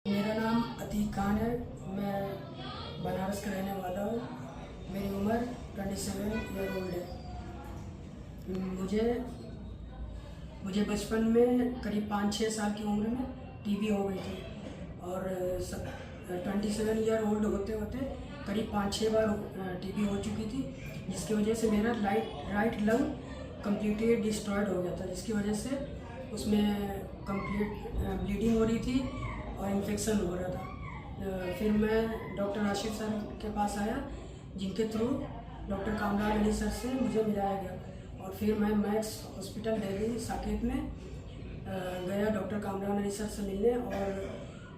मेरा नाम अतीक खान है। मैं बनारस का रहने वाला हूँ। मेरी उम्र 27 ईयर ओल्ड है। मुझे मुझे बचपन में करीब 5-6 साल की उम्र में टीबी हो गई थी और 27 ईयर ओल्ड होते होते करीब 5-6 बार टीबी हो चुकी थी, जिसकी वजह से मेरा राइट लंग कम्प्लीटली डिस्ट्रॉयड हो गया था, जिसकी वजह से उसमें कंप्लीट ब्लीडिंग हो रही थी और इन्फेक्शन हो रहा था। फिर मैं डॉक्टर आशिफ सर के पास आया, जिनके through doctor Kamran Ali sir से मुझे मिलाया गया और फिर मैं मैक्स हॉस्पिटल दिल्ली साकेत में गया डॉक्टर कामरान अली सर से मिलने, और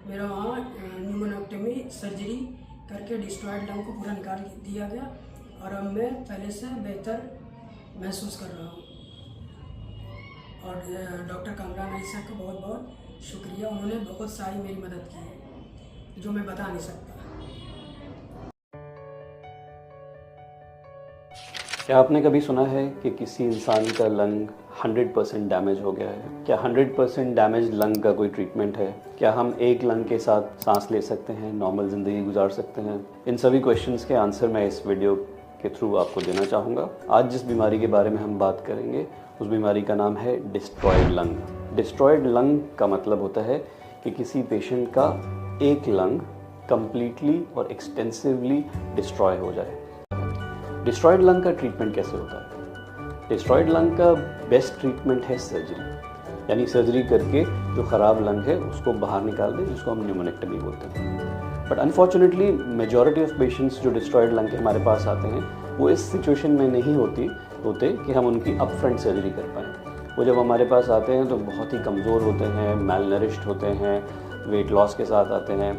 मेरा वहाँ न्यूमोनेक्टमी सर्जरी करके डिस्ट्रॉयड लंग को पूरा निकाल दिया गया और अब मैं पहले से बेहतर महसूस कर रहा हूँ। और डॉक्टर कामरान अली सर का बहुत बहुत शुक्रिया, उन्होंने बहुत सारी मेरी मदद की है जो मैं बता नहीं सकता। क्या आपने कभी सुना है कि किसी इंसान का लंग 100% डैमेज हो गया है? क्या 100% डैमेज लंग का कोई ट्रीटमेंट है? क्या हम एक लंग के साथ सांस ले सकते हैं, नॉर्मल ज़िंदगी गुजार सकते हैं? इन सभी क्वेश्चंस के आंसर मैं इस वीडियो के थ्रू आपको देना चाहूँगा। आज जिस बीमारी के बारे में हम बात करेंगे उस बीमारी का नाम है डिस्ट्रॉयड लंग। डिस्ट्रॉयड लंग का मतलब होता है कि किसी पेशेंट का एक लंग कंप्लीटली और एक्सटेंसिवली डिस्ट्रॉय हो जाए। डिस्ट्रॉयड लंग का ट्रीटमेंट कैसे होता है? डिस्ट्रॉयड लंग का बेस्ट ट्रीटमेंट है सर्जरी, यानी सर्जरी करके जो ख़राब लंग है उसको बाहर निकाल दें, जिसको हम न्यूमोनेक्टमी बोलते हैं। But unfortunately majority of patients जो डिस्ट्रॉयड लंग के हमारे पास आते हैं वो इस सिचुएशन में नहीं होते कि हम उनकी अप फ्रंट सर्जरी कर पाएँ। वो जब हमारे पास आते हैं तो बहुत ही कमज़ोर होते हैं, मैलनरिश्ड होते हैं, वेट लॉस के साथ आते हैं,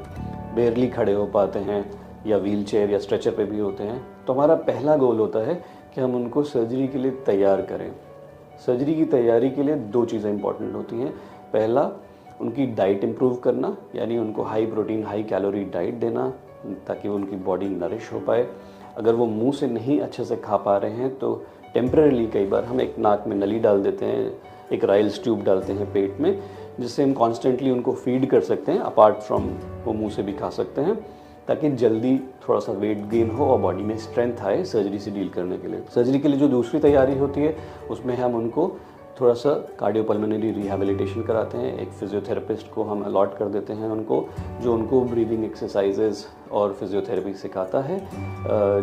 बेयरली खड़े हो पाते हैं या व्हील चेयर या स्ट्रेचर पे भी होते हैं। तो हमारा पहला गोल होता है कि हम उनको सर्जरी के लिए तैयार करें। सर्जरी की तैयारी के लिए दो चीज़ें इंपॉर्टेंट होती हैं। पहला, उनकी डाइट इम्प्रूव करना, यानी उनको high protein high calorie diet देना ताकि वो उनकी बॉडी नरिश हो पाए। अगर वो मुंह से नहीं अच्छे से खा पा रहे हैं तो टेम्परेली कई बार हम एक नाक में नली डाल देते हैं, एक राइल्स ट्यूब डालते हैं पेट में, जिससे हम कॉन्स्टेंटली उनको फीड कर सकते हैं। अपार्ट फ्रॉम वो मुँह से भी खा सकते हैं ताकि जल्दी थोड़ा सा वेट गेन हो और बॉडी में स्ट्रेंथ आए सर्जरी से डील करने के लिए। सर्जरी के लिए जो दूसरी तैयारी होती है उसमें हम उनको थोड़ा सा कार्डियोपल्मोनरी रिहैबिलिटेशन कराते हैं। एक फिजियोथेरेपिस्ट को हम अलॉट कर देते हैं उनको, जो उनको ब्रीदिंग एक्सरसाइजेज और फिजियोथेरेपी सिखाता है,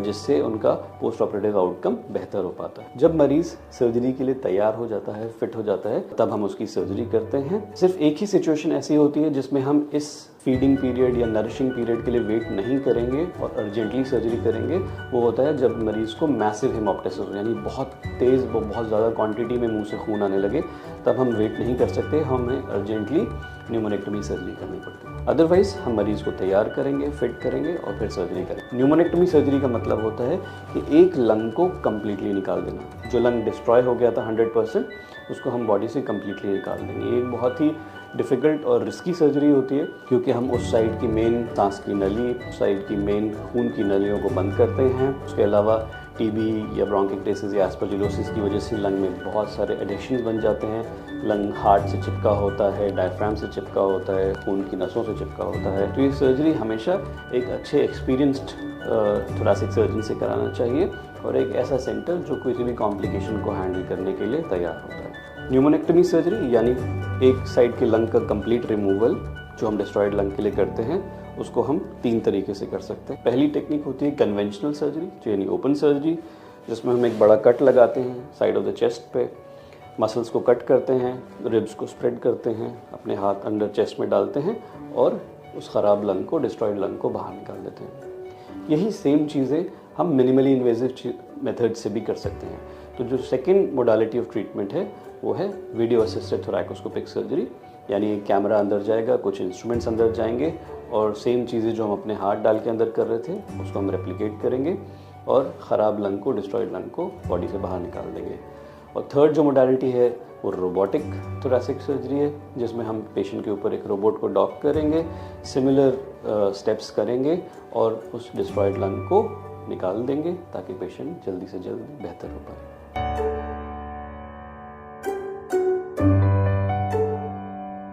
जिससे उनका पोस्ट ऑपरेटिव आउटकम बेहतर हो पाता है। जब मरीज़ सर्जरी के लिए तैयार हो जाता है, फिट हो जाता है, तब हम उसकी सर्जरी करते हैं। सिर्फ एक ही सिचुएशन ऐसी होती है जिसमें हम इस फीडिंग पीरियड या नरिशिंग पीरियड के लिए वेट नहीं करेंगे और अर्जेंटली सर्जरी करेंगे। वो होता है जब मरीज़ को मैसिव हेमोप्टाइसिस हो, यानी बहुत तेज़ बहुत ज़्यादा क्वांटिटी में मुंह से खून आने लगे, तब हम वेट नहीं कर सकते, हमें अर्जेंटली न्यूमोनेक्टमी सर्जरी करनी पड़ती है। अदरवाइज हम मरीज़ को तैयार करेंगे, फिट करेंगे और फिर सर्जरी करेंगे। न्यूमोनेक्टमी सर्जरी का मतलब होता है कि एक लंग को कम्प्लीटली निकाल देना। जो लंग डिस्ट्रॉय हो गया था 100%, उसको हम बॉडी से कम्प्लीटली निकाल देंगे। ये एक बहुत ही डिफ़िकल्ट और रिस्की सर्जरी होती है, क्योंकि हम उस साइड की मेन सांस की नली, उस साइड की मेन खून की नलियों को बंद करते हैं। उसके अलावा टीबी या ब्रोंकिक्टेसिस या एस्परजिलोसिस की वजह से लंग में बहुत सारे एडिशंस बन जाते हैं। लंग हार्ट से चिपका होता है, डायफ्राम से चिपका होता है, खून की नसों से चिपका होता है। तो ये सर्जरी हमेशा एक अच्छे एक्सपीरियंस्ड थोरेसिक सर्जन से कराना चाहिए, और एक ऐसा सेंटर जो किसी भी कॉम्प्लिकेशन को हैंडल करने के लिए तैयार होता है। न्यूमोनेक्टमी सर्जरी यानी एक साइड के लंग का कंप्लीट रिमूवल जो हम डिस्ट्रॉयड लंग के लिए करते हैं, उसको हम 3 तरीके से कर सकते हैं। पहली टेक्निक होती है कन्वेंशनल सर्जरी, यानी ओपन सर्जरी, जिसमें हम एक बड़ा कट लगाते हैं साइड ऑफ द चेस्ट पे, मसल्स को कट करते हैं, रिब्स को स्प्रेड करते हैं, अपने हाथ अंडर चेस्ट में डालते हैं और उस ख़राब लंग को, डिस्ट्रॉयड लंग को बाहर निकाल देते हैं। यही सेम चीज़ें हम मिनिमली इन्वेजिव मेथड से भी कर सकते हैं। तो जो सेकेंड मोडालिटी ऑफ ट्रीटमेंट है वो है वीडियो असिस्टेड थोरैकोस्कोपिक सर्जरी, यानी एक कैमरा अंदर जाएगा, कुछ इंस्ट्रूमेंट्स अंदर जाएंगे और सेम चीज़ें जो हम अपने हाथ डाल के अंदर कर रहे थे उसको हम रेप्लिकेट करेंगे और ख़राब लंग को, डिस्ट्रॉयड लंग को बॉडी से बाहर निकाल देंगे। और थर्ड जो मोडालिटी है वो रोबोटिक थोरैसिक सर्जरी है, जिसमें हम पेशेंट के ऊपर एक रोबोट को डॉक करेंगे, सिमिलर स्टेप्स करेंगे और उस डिस्ट्रॉयड लंग को निकाल देंगे ताकि पेशेंट जल्दी से जल्दी बेहतर हो पाए।